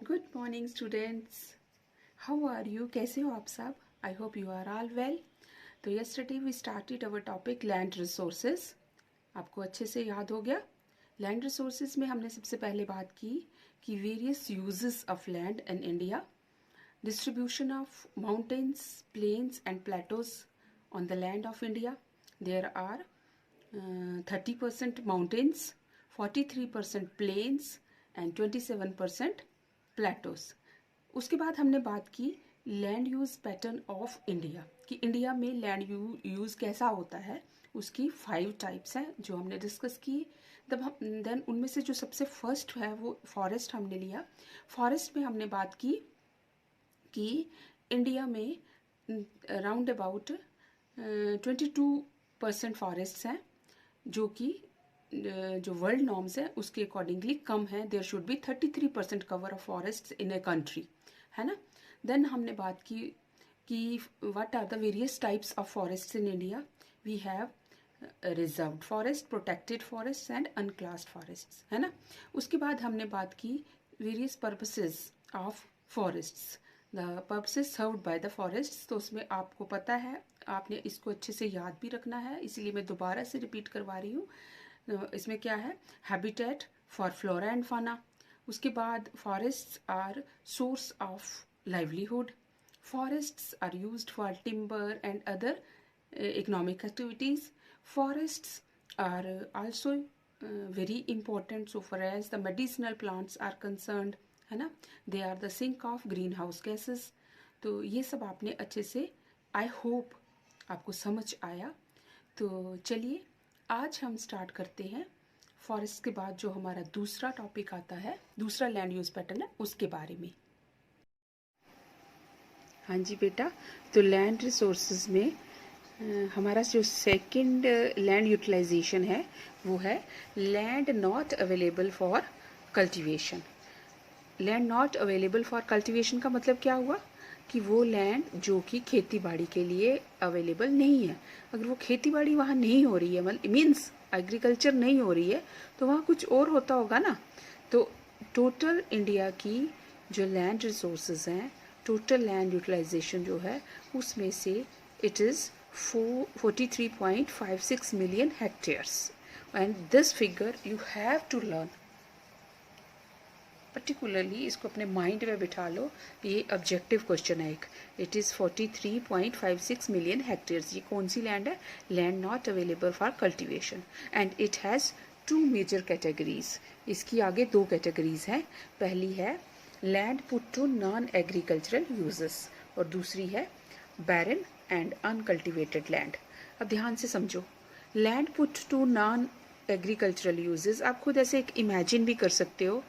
Good morning students, how are you? कैसे हो आप सब? I hope you are all well. तो yesterday we started our topic land resources. आपको अच्छे से याद हो गया? लैंड रिसोर्सेज में हमने सबसे पहले बात की कि various uses of land in India, distribution of mountains, plains and plateaus on the land of India. There are 30% mountains, 43% plains and 27% plateaus. उसके बाद हमने बात की land use pattern of India, कि इंडिया में लैंड यूज कैसा होता है। उसकी 5 टाइप्स हैं जो हमने डिस्कस की। तब हम देन उनमें से जो सबसे फर्स्ट है वो फॉरेस्ट हमने लिया। फॉरेस्ट में हमने बात की कि इंडिया में राउंड अबाउट 22% फॉरेस्ट्स हैं, जो कि जो वर्ल्ड नॉर्म्स है उसके अकॉर्डिंगली कम है। There should be 33% cover of forests in a country, है ना। देन हमने बात की कि what are the various types of forests in India. We have reserved forest, protected forest and unclassed forests, है ना। उसके बाद हमने बात की various purposes of forests, the purposes served by the forests. तो उसमें आपको पता है, आपने इसको अच्छे से याद भी रखना है, इसीलिए मैं दोबारा से रिपीट करवा रही हूँ। इसमें क्या है? Habitat for flora and fauna. उसके बाद forests are source of livelihood. Forests are used for timber and other economic activities. Forests are also very important so far as the medicinal plants are concerned, है ना। They are the sink of greenhouse gases. तो ये सब आपने अच्छे से, I hope आपको समझ आया। तो चलिए आज हम स्टार्ट करते हैं फॉरेस्ट के बाद जो हमारा दूसरा टॉपिक आता है, दूसरा लैंड यूज पैटर्न है, उसके बारे में। हाँ जी बेटा, तो लैंड रिसोर्सेज में हमारा जो सेकंड लैंड यूटिलाइजेशन है वो है land not available for cultivation. Land not available for cultivation का मतलब क्या हुआ कि वो लैंड जो कि खेती बाड़ी के लिए अवेलेबल नहीं है। अगर वो खेती बाड़ी वहाँ नहीं हो रही है, मतलब मीन्स एग्रीकल्चर नहीं हो रही है, तो वहाँ कुछ और होता होगा ना। तो टोटल इंडिया की जो लैंड रिसोर्सेज हैं, टोटल लैंड यूटिलाइजेशन जो है उसमें से it is 43.56 million hectares. And this figure you have to learn particularly, इसको अपने माइंड में बिठा लो। ये ऑब्जेक्टिव क्वेश्चन है एक। It is 43.56 million hectares. ये कौन सी लैंड है? Land not available for cultivation. And it has 2 major categories. इसकी आगे 2 कैटेगरीज हैं। पहली है land put to non agricultural uses और दूसरी है बैरन एंड अनकल्टिवेटेड लैंड। अब ध्यान से समझो, land put to non agricultural uses आप खुद ऐसे एक इमेजिन भी कर सकते हो।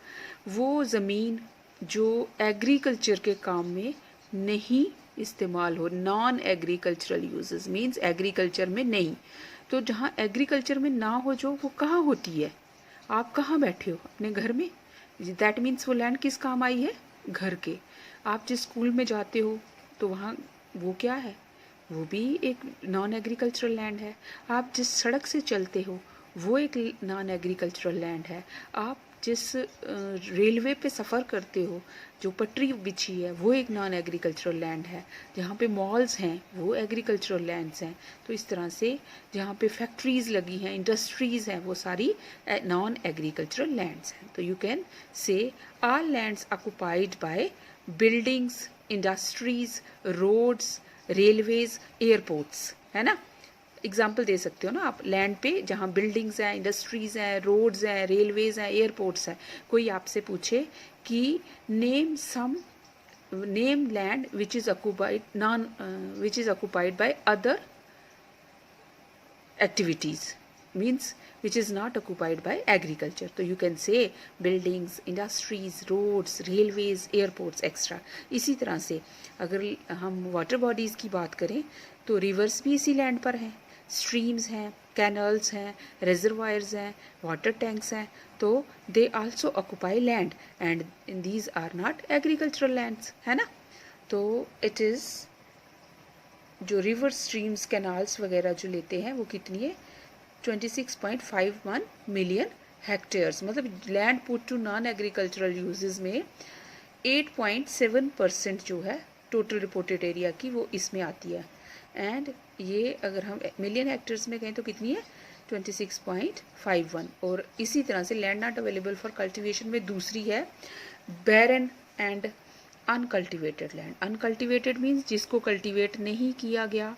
वो ज़मीन जो एग्रीकल्चर के काम में नहीं इस्तेमाल हो, non agricultural uses means agriculture में नहीं। तो जहाँ एग्रीकल्चर में ना हो जो, वो कहाँ होती है? आप कहाँ बैठे हो? अपने घर में। दैट मीन्स वो लैंड किस काम आई है? घर के। आप जिस स्कूल में जाते हो तो वहाँ वो क्या है? वो भी एक नॉन एग्रीकल्चरल लैंड है। आप जिस सड़क से चलते हो वो एक नॉन एग्रीकल्चरल लैंड है। आप जिस रेलवे पे सफ़र करते हो, जो पटरी बिछी है, वो एक नॉन एग्रीकल्चरल लैंड है। जहाँ पे मॉल्स हैं वो एग्रीकल्चरल लैंड्स हैं। तो इस तरह से जहाँ पे फैक्ट्रीज़ लगी हैं, इंडस्ट्रीज़ हैं, वो सारी नॉन एग्रीकल्चरल लैंड्स हैं। तो you can say all lands occupied by buildings, industries, roads, railways, airports, है ना। एग्जाम्पल दे सकते हो ना आप, लैंड पे जहाँ बिल्डिंग्स हैं, इंडस्ट्रीज़ हैं, रोड्स हैं, रेलवेज हैं, एयरपोर्ट्स हैं। कोई आपसे पूछे कि name land which is occupied by other activities, means which is not occupied by agriculture. तो you can say buildings, industries, roads, railways, airports, etc. इसी तरह से अगर हम वाटर बॉडीज़ की बात करें तो रिवर्स भी इसी लैंड पर हैं, स्ट्रीम्स हैं, कैनल्स हैं, रिजर्वायर्स हैं, वाटर टैंक्स हैं। तो they also occupy land and these are not agricultural lands, है ना। तो इट इज़ जो रिवर स्ट्रीम्स, कैनाल्स वगैरह जो लेते हैं वो कितनी है? 26.51 मिलियन हेक्टेयर्स। मतलब land put to non agricultural uses में 8.7% जो है टोटल रिपोर्टेड एरिया की वो इसमें आती है। एंड ये अगर हम मिलियन हेक्टेयर्स में कहें तो कितनी है 26.51। और इसी तरह से land not available for cultivation में दूसरी है barren and uncultivated land. Uncultivated means जिसको कल्टीवेट नहीं किया गया।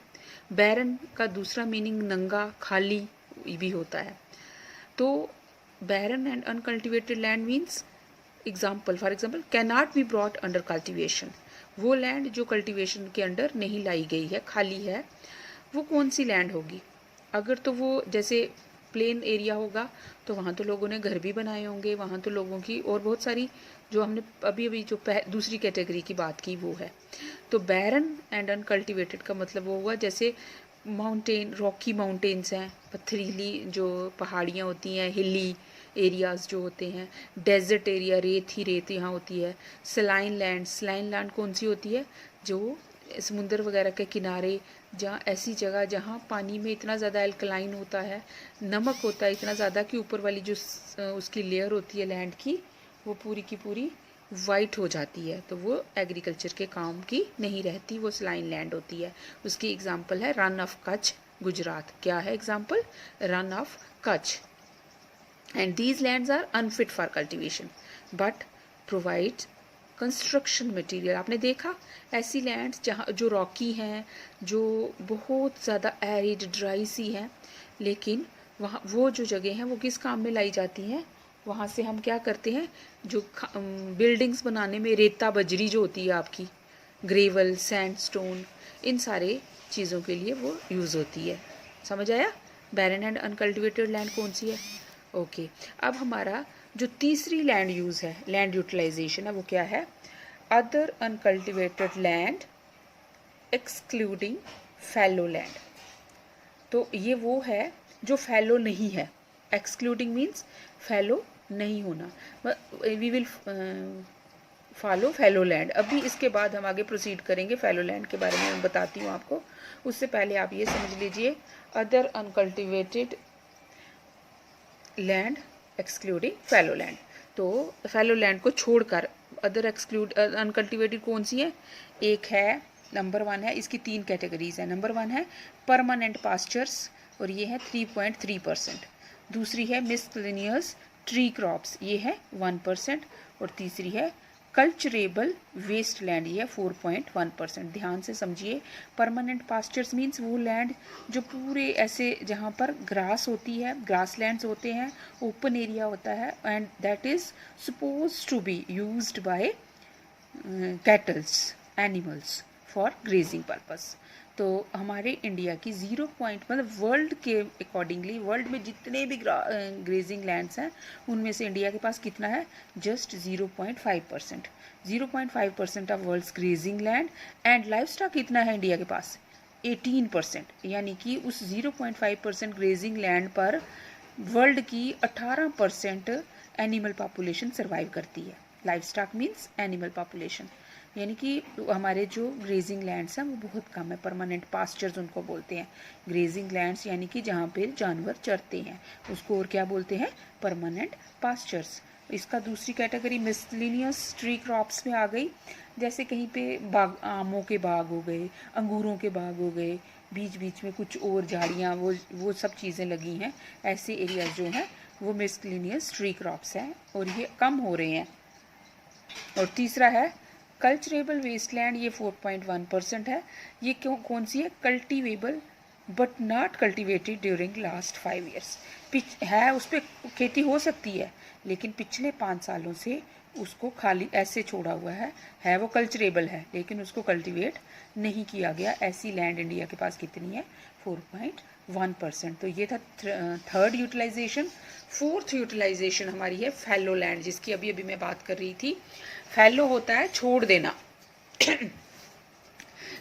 बैरन का दूसरा मीनिंग नंगा खाली भी होता है। तो barren and uncultivated land means for example can not be brought under cultivation. वो लैंड जो कल्टीवेशन के अंडर नहीं लाई गई है, खाली है, वो कौन सी लैंड होगी? अगर तो वो जैसे प्लेन एरिया होगा तो वहाँ तो लोगों ने घर भी बनाए होंगे, वहाँ तो लोगों की और बहुत सारी जो हमने अभी अभी जो दूसरी कैटेगरी की बात की वो है। तो बैरन एंड अनकल्टिवेटेड का मतलब वो हुआ जैसे माउंटेन, रॉकी माउंटेन्स हैं, पथरीली जो पहाड़ियाँ होती हैं, हिली एरियाज़ जो होते हैं, डेजर्ट एरिया, रेत ही रेत यहाँ होती है। सलाइन लैंड कौन सी होती है? जो समुंदर वगैरह के किनारे, जहाँ ऐसी जगह जहाँ पानी में इतना ज़्यादा एल्कलाइन होता है, नमक होता है इतना ज़्यादा कि ऊपर वाली जो उसकी लेयर होती है लैंड की वो पूरी की पूरी वाइट हो जाती है, तो वो एग्रीकल्चर के काम की नहीं रहती, वो सलाइन लैंड होती है। उसकी एग्जांपल है रन ऑफ कच्छ, गुजरात। क्या है example? Run of Kutch. And these lands are unfit for cultivation but provide construction material. आपने देखा ऐसी लैंड्स जहाँ जो रॉकी हैं, जो बहुत ज़्यादा एरिड ड्राई सी हैं, लेकिन वहाँ वो जो जगह हैं वो किस काम में लाई जाती हैं? वहाँ से हम क्या करते हैं, जो बिल्डिंग्स बनाने में रेता बजरी जो होती है आपकी, ग्रेवल, सैंडस्टोन, इन सारे चीज़ों के लिए वो यूज़ होती है। समझ आया? बैरन एंड अनकल्टिवेटेड लैंड कौन सी है? ओके। अब हमारा जो तीसरी लैंड यूज़ है, लैंड यूटिलाइजेशन है, वो क्या है? Other uncultivated land excluding fallow land. तो ये वो है जो फैलो नहीं है। एक्सक्लूडिंग मीन्स फैलो नहीं होना। We will follow fallow land. अभी इसके बाद हम आगे प्रोसीड करेंगे, फैलो लैंड के बारे में मैं बताती हूँ आपको। उससे पहले आप ये समझ लीजिए other uncultivated land excluding fallow land. तो फैलो लैंड को छोड़कर अदर अनकल्टिवेटेड कौन सी है? एक है, नंबर 1 है, इसकी 3 कैटेगरीज है। नंबर 1 है परमानेंट पास्चर्स और ये है 3.3%। दूसरी है मिसलेनियस ट्री क्रॉप्स, ये है 1%। और तीसरी है कल्चरेबल वेस्ट लैंड, ये है 4.1%। ध्यान से समझिए, परमानेंट पास्चर्स मीन्स वो लैंड जो पूरे ऐसे जहाँ पर ग्रास होती है, ग्रास लैंड्स होते हैं, ओपन एरिया होता है, and that is suppose to be used by cattles, animals for grazing purpose. तो हमारे इंडिया की 0 पॉइंट मतलब वर्ल्ड के अकॉर्डिंगली, वर्ल्ड में जितने भी ग्रेजिंग लैंड्स हैं उनमें से इंडिया के पास कितना है? Just 0.5%। 0.5% of world's grazing land. And livestock कितना है इंडिया के पास? 18%। यानी कि उस 0.5% ग्रेजिंग लैंड पर वर्ल्ड की 18% एनिमल पॉपुलेशन सर्वाइव करती है। Life stock means animal population, यानी कि हमारे जो ग्रेजिंग लैंड्स हैं वो बहुत कम है। परमानेंट पास्चर्स उनको बोलते हैं। ग्रेजिंग लैंड्स यानी कि जहाँ पे जानवर चरते हैं उसको और क्या बोलते हैं? Permanent pastures. इसका दूसरी कैटेगरी मिसलेनियस ट्री क्रॉप्स में आ गई। जैसे कहीं पे बाग, आमों के बाग हो गए, अंगूरों के बाग हो गए, बीच बीच में कुछ और झाड़ियाँ, वो सब चीज़ें लगी हैं, ऐसे एरियाज जो हैं वो मिसलेनियस ट्री क्रॉप्स हैं और ये कम हो रहे हैं। और तीसरा है कल्चरेबल वेस्टलैंड, ये 4.1% है। ये क्यों कौन सी है? Cultivable but not cultivated during last 5 years. है, उस पर खेती हो सकती है लेकिन पिछले 5 सालों से उसको खाली ऐसे छोड़ा हुआ है वो कल्चरेबल है लेकिन उसको कल्टीवेट नहीं किया गया। ऐसी लैंड इंडिया के पास कितनी है? 4.1%। तो ये था थर्ड यूटिलाइजेशन। फोर्थ यूटिलाइजेशन हमारी है फैलो लैंड, जिसकी अभी अभी मैं बात कर रही थी। फैलो होता है छोड़ देना।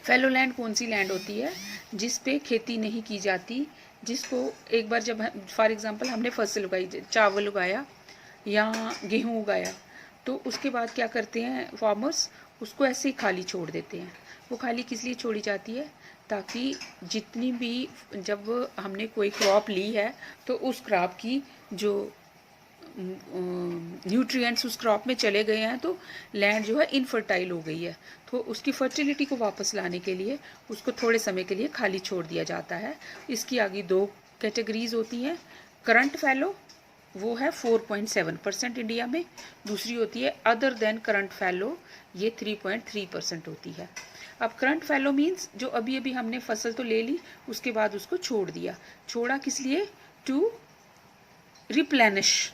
फैलो लैंड कौन सी लैंड होती है? जिस पे खेती नहीं की जाती, जिसको एक बार जब फॉर एग्जांपल हमने फसल उगाई, चावल उगाया या गेहूं उगाया, तो उसके बाद क्या करते हैं फार्मर्स? उसको ऐसे ही खाली छोड़ देते हैं। वो खाली किस लिए छोड़ी जाती है? ताकि जितनी भी, जब हमने कोई क्रॉप ली है तो उस क्रॉप की जो न्यूट्रिएंट्स उस क्रॉप में चले गए हैं तो लैंड जो है इनफर्टाइल हो गई है, तो उसकी फर्टिलिटी को वापस लाने के लिए उसको थोड़े समय के लिए खाली छोड़ दिया जाता है। इसकी आगे दो कैटेगरीज होती हैं। करंट फैलो, वो है 4.7% इंडिया में। दूसरी होती है अदर देन करंट फैलो, ये 3.3% होती है। अब करंट फैलो मीन्स जो अभी अभी हमने फसल तो ले ली, उसके बाद उसको छोड़ दिया। छोड़ा किस लिए? टू रिप्लेनिश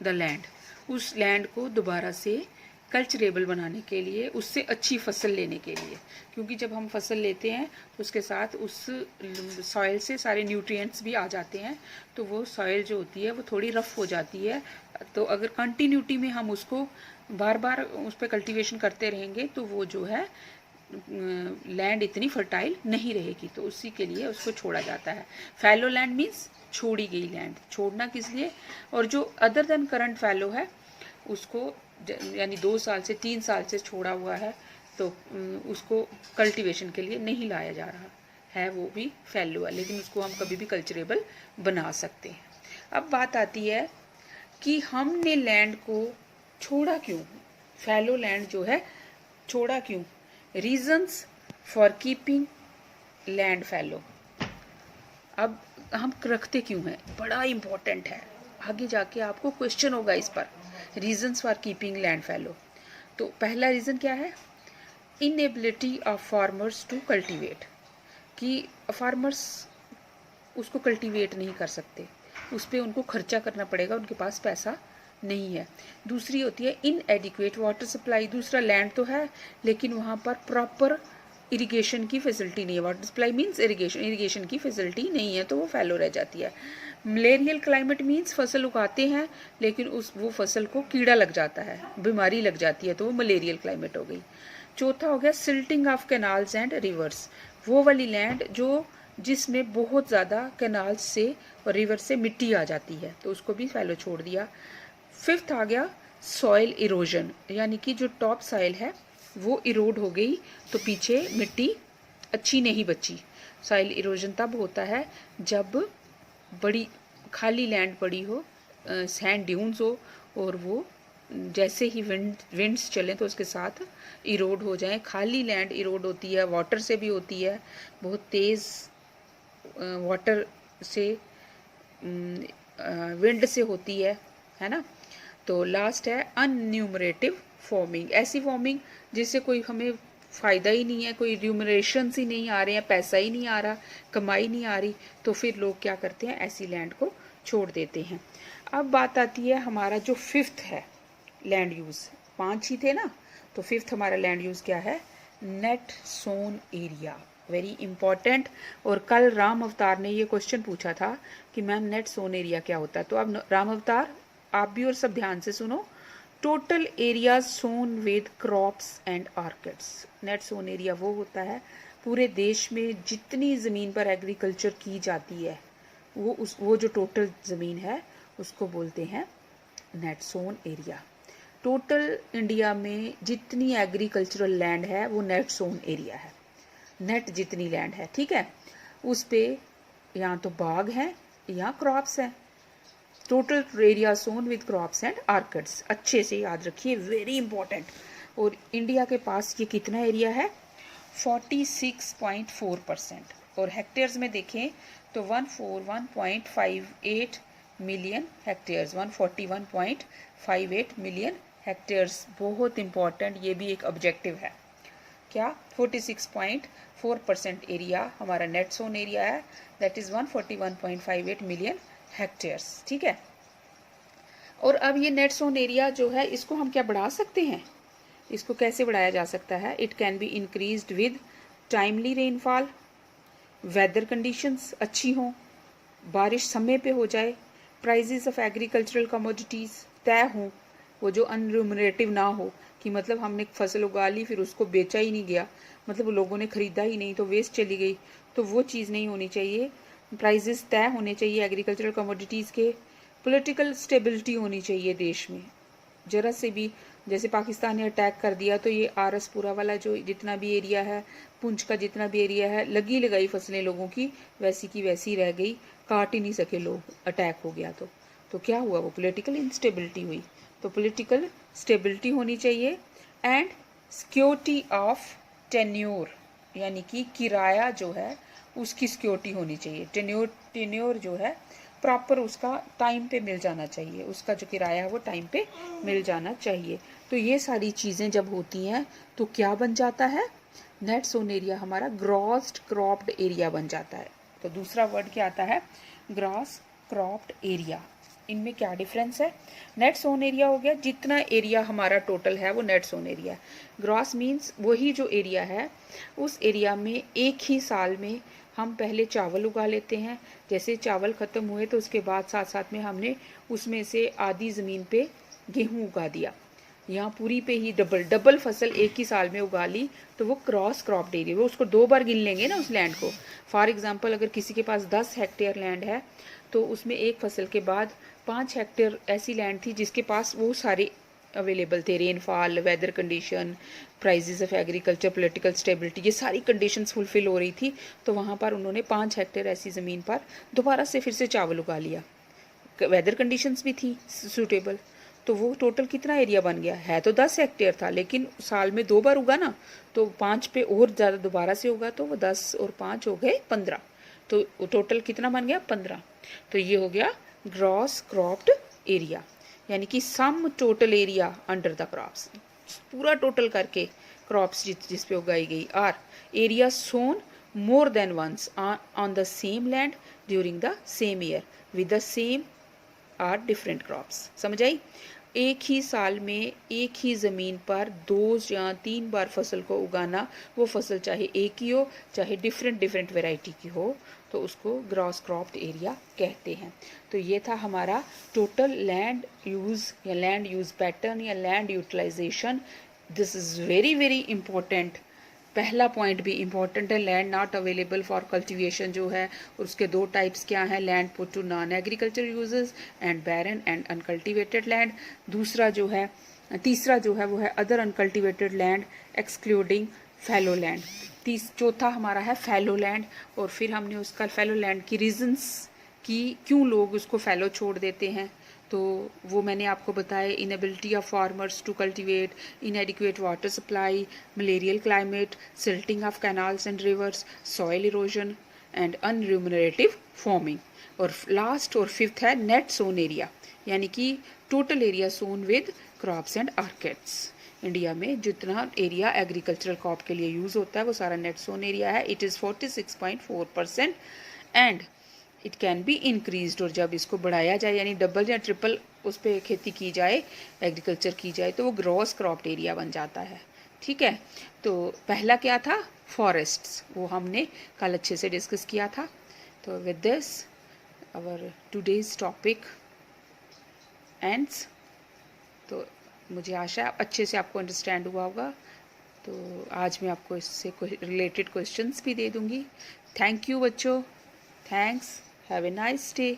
द लैंड, उस लैंड को दोबारा से कल्चरेबल बनाने के लिए, उससे अच्छी फसल लेने के लिए। क्योंकि जब हम फसल लेते हैं तो उसके साथ उस सॉइल से सारे न्यूट्रिएंट्स भी आ जाते हैं, तो वो सॉइल जो होती है वो थोड़ी रफ हो जाती है। तो अगर कंटिन्यूटी में हम उसको बार बार उस पर कल्टीवेशन करते रहेंगे तो वो जो है लैंड इतनी फर्टाइल नहीं रहेगी, तो उसी के लिए उसको छोड़ा जाता है। फैलो लैंड मीन्स छोड़ी गई लैंड। छोड़ना किस लिए? और जो अदर देन करंट फैलो है उसको यानी 2 साल से 3 साल से छोड़ा हुआ है, तो उसको कल्टीवेशन के लिए नहीं लाया जा रहा है, वो भी फैलो है, लेकिन उसको हम कभी भी कल्चरेबल बना सकते हैं। अब बात आती है कि हमने लैंड को छोड़ा क्यों, फैलो लैंड जो है छोड़ा क्यों? रीजंस फॉर कीपिंग लैंड फैलो। अब हम रखते क्यों हैं, बड़ा इंपॉर्टेंट है, आगे जाके आपको क्वेश्चन होगा इस पर। Reasons for keeping land fallow. तो पहला रीज़न क्या है? Inability of farmers to cultivate, कि फार्मर्स उसको कल्टीवेट नहीं कर सकते, उस पर उनको खर्चा करना पड़ेगा, उनके पास पैसा नहीं है। दूसरी होती है इनएडिक्वेट वाटर सप्लाई। दूसरा लैंड तो है लेकिन वहाँ पर प्रॉपर इरिगेशन की फैसिलिटी नहीं है। वाटर सप्लाई मीन्स इरिगेशन की फैसिलिटी नहीं है, तो वो फैलो रह जाती है। मलेरियल क्लाइमेट मीन्स फसल उगाते हैं लेकिन वो फसल को कीड़ा लग जाता है, बीमारी लग जाती है, तो वो मलेरियल क्लाइमेट हो गई। चौथा हो गया silting of canals and reverse, वो वाली लैंड जिसमें बहुत ज़्यादा कैनाल्स से और रिवर से मिट्टी आ जाती है, तो उसको भी फैलो छोड़ दिया। फिफ्थ आ गया सॉइल इरोजन, यानी कि जो टॉप सॉइल है वो इरोड हो गई, तो पीछे मिट्टी अच्छी नहीं बची। सॉइल इरोजन तब होता है जब बड़ी खाली लैंड पड़ी हो, सैंड ड्यून्स हो, और वो जैसे ही विंड्स चलें तो उसके साथ इरोड हो जाएं। खाली लैंड इरोड होती है, वाटर से भी होती है, बहुत तेज़ वाटर से, विंड से होती है ना। तो लास्ट है अनन्यूमरेटिव फॉर्मिंग, ऐसी फॉर्मिंग जिससे कोई हमें फ़ायदा ही नहीं है, कोई रिम्यूनरेशन ही नहीं आ रहे हैं, पैसा ही नहीं आ रहा, कमाई नहीं आ रही, तो फिर लोग क्या करते हैं, ऐसी लैंड को छोड़ देते हैं। अब बात आती है हमारा जो फिफ्थ है लैंड यूज़, 5 ही थे ना, तो फिफ्थ हमारा लैंड यूज़ क्या है? Net sown area, very important. और कल राम अवतार ने ये क्वेश्चन पूछा था कि मैम नेट सोन एरिया क्या होता है, तो अब राम अवतार आप भी और सब ध्यान से सुनो। Total area sown with crops and orchids. Net sown area वो होता है पूरे देश में जितनी ज़मीन पर एग्रीकल्चर की जाती है, वो जो टोटल ज़मीन है उसको बोलते हैं net sown area. Total India में जितनी एग्रीकल्चरल लैंड है वो नेट सोन एरिया है। नेट जितनी लैंड है, ठीक है, उस पे या तो बाग है या क्रॉप्स है। Total area sown with crops and orchids, अच्छे से याद रखिए, वेरी इंपॉर्टेंट। और इंडिया के पास ये कितना एरिया है? 46.4%। और हेक्टेयर्स में देखें तो 141.58 मिलियन हेक्टेयर्स, 141.58 मिलियन हेक्टेयर्स। बहुत इंपॉर्टेंट, ये भी एक ऑब्जेक्टिव है। क्या? 46.4% एरिया हमारा नेट सोन एरिया है, दैट इज़ 141.58 मिलियन हेक्टेयर्स, ठीक है। और अब ये नेट सोन एरिया जो है इसको हम क्या बढ़ा सकते हैं? इसको कैसे बढ़ाया जा सकता है? It can be increased with timely rainfall, weather conditions अच्छी हों, बारिश समय पे हो जाए, प्राइजेस ऑफ एग्रीकल्चरल कमोडिटीज़ तय हों, वो जो अनरिम्यूनरेटिव ना हो, कि मतलब हमने फसल उगा ली फिर उसको बेचा ही नहीं गया, मतलब लोगों ने ख़रीदा ही नहीं तो वेस्ट चली गई, तो वो चीज़ नहीं होनी चाहिए। प्राइजेस तय होने चाहिए एग्रीकल्चरल कमोडिटीज़ के। पॉलिटिकल स्टेबिलिटी होनी चाहिए देश में। ज़रा से भी जैसे पाकिस्तान ने अटैक कर दिया तो ये आरसपुरा वाला जो जितना भी एरिया है, पुंछ का जितना भी एरिया है, लगी लगाई फसलें लोगों की वैसी रह गई, काट ही नहीं सके लोग, अटैक हो गया। तो तो क्या हुआ, वो पॉलिटिकल इंस्टेबिलिटी हुई। तो पॉलिटिकल स्टेबिलिटी होनी चाहिए एंड सिक्योरिटी ऑफ टेन्योर, यानी कि किराया जो है उसकी सिक्योरिटी होनी चाहिए। टेन्योर जो है प्रॉपर उसका टाइम पे मिल जाना चाहिए, उसका जो किराया है वो टाइम पे मिल जाना चाहिए। तो ये सारी चीज़ें जब होती हैं तो क्या बन जाता है, नेट सोन एरिया हमारा ग्रॉस क्रॉप्ड एरिया बन जाता है। तो दूसरा वर्ड क्या आता है, ग्रॉस क्रॉप्ड एरिया। इनमें क्या डिफरेंस है, नेट सोन एरिया हो गया जितना एरिया हमारा टोटल है वो नेट सोन एरिया है। ग्रॉस मीन्स वही जो एरिया है उस एरिया में एक ही साल में हम पहले चावल उगा लेते हैं, जैसे चावल ख़त्म हुए तो उसके बाद साथ साथ में हमने उसमें से आधी ज़मीन पे गेहूँ उगा दिया, यहाँ पूरी पे ही डबल फसल एक ही साल में उगा ली, तो वो क्रॉस क्रॉप्ड एरिया, वो उसको 2 बार गिन लेंगे ना उस लैंड को। फॉर एग्जांपल अगर किसी के पास 10 हेक्टेयर लैंड है तो उसमें एक फसल के बाद 5 हेक्टेयर ऐसी लैंड थी जिसके पास वो सारे अवेलेबल थे, rainfall, weather condition, prices of agriculture, political stability, ये सारी कंडीशंस फुलफिल हो रही थी। तो वहाँ पर उन्होंने 5 हेक्टेयर ऐसी ज़मीन पर दोबारा से फिर से चावल उगा लिया, वेदर कंडीशंस भी थी सूटेबल। तो वो टोटल कितना एरिया बन गया, है तो 10 हेक्टेयर था लेकिन साल में 2 बार उगा ना, तो 5 पे और ज़्यादा दोबारा से होगा तो वो 10 और 5 हो गए 15, तो टोटल कितना बन गया 15। तो ये हो गया ग्रॉस क्रॉप्ड एरिया, यानी कि sum total area under the crops, पूरा टोटल करके क्रॉप्स जिस पे उगाई गई, or area sown more than once on the same land during the same year with the same or different crops. समझ आई, एक ही साल में एक ही ज़मीन पर 2 या 3 बार फसल को उगाना, वो फसल चाहे एक ही हो चाहे डिफरेंट वैरायटी की हो, तो उसको ग्रॉस क्रॉप्ड एरिया कहते हैं। तो ये था हमारा टोटल लैंड यूज़ या लैंड यूज़ पैटर्न या land utilization. This is very important. पहला पॉइंट भी इम्पॉर्टेंट है, land not available for cultivation जो है, उसके 2 टाइप्स क्या हैं, land put to non agriculture uses and barren and uncultivated land. दूसरा जो है, तीसरा जो है वो है other uncultivated land excluding fallow land. चौथा हमारा है फैलो लैंड, और फिर हमने उसका फैलो लैंड की रीजंस कि क्यों लोग उसको फैलो छोड़ देते हैं, तो वो मैंने आपको बताया, inability of farmers to cultivate, inadequate water supply, malarial climate, silting of canals and rivers, soil erosion and unremunerative farming. और लास्ट और फिफ्थ है नेट सोन एरिया, यानी कि total area sown with crops and orchards. India में जितना area agricultural crop के लिए use होता है वो सारा नेट सोन एरिया है। It is 46.4% and it can be increased, और जब इसको बढ़ाया जाए यानी डबल या ट्रिपल उस पर खेती की जाए, एग्रीकल्चर की जाए, तो वो ग्रॉस क्रॉप्ड एरिया बन जाता है। ठीक है, तो पहला क्या था, फॉरेस्ट्स, वो हमने कल अच्छे से डिस्कस किया था। तो with this our today's topic ends. तो मुझे आशा है अच्छे से आपको अंडरस्टैंड हुआ होगा। तो आज मैं आपको इससे रिलेटेड क्वेश्चंस भी दे दूँगी। थैंक यू बच्चों, thanks, have a nice day.